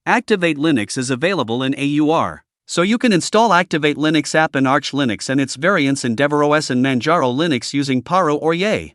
Activate Linux is available in AUR, so you can install Activate Linux app in Arch Linux and its variants in EndeavourOS and Manjaro Linux using Paru or Yay.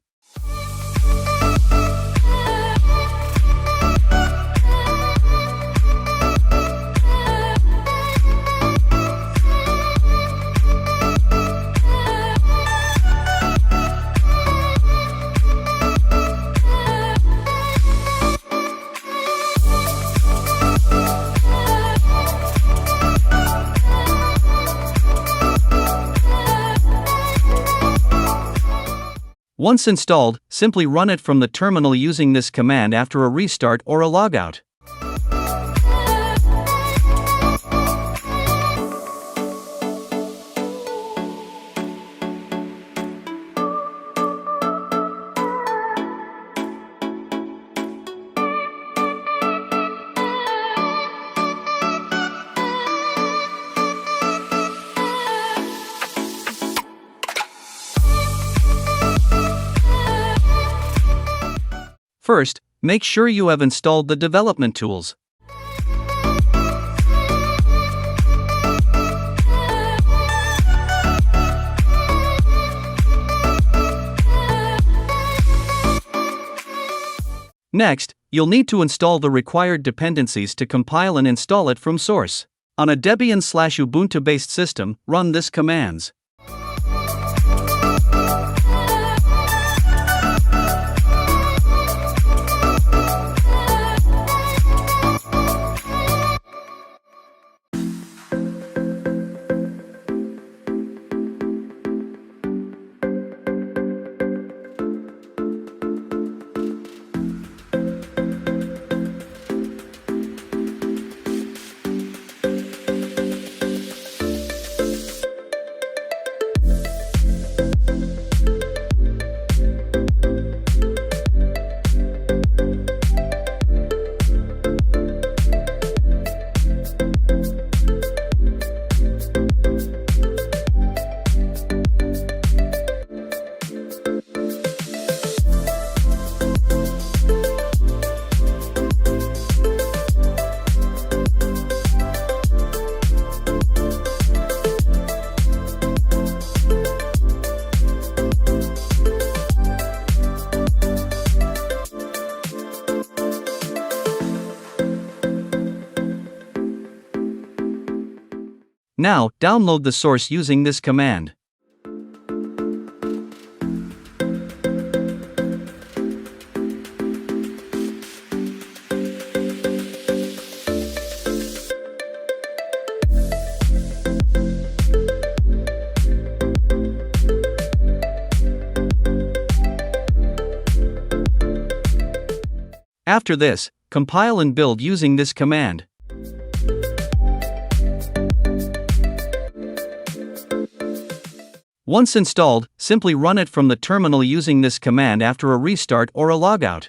Once installed, simply run it from the terminal using this command after a restart or a logout. First, make sure you have installed the development tools. Next, you'll need to install the required dependencies to compile and install it from source. On a Debian/Ubuntu-based system, run this commands. Now, download the source using this command. After this, compile and build using this command. Once installed, simply run it from the terminal using this command after a restart or a logout.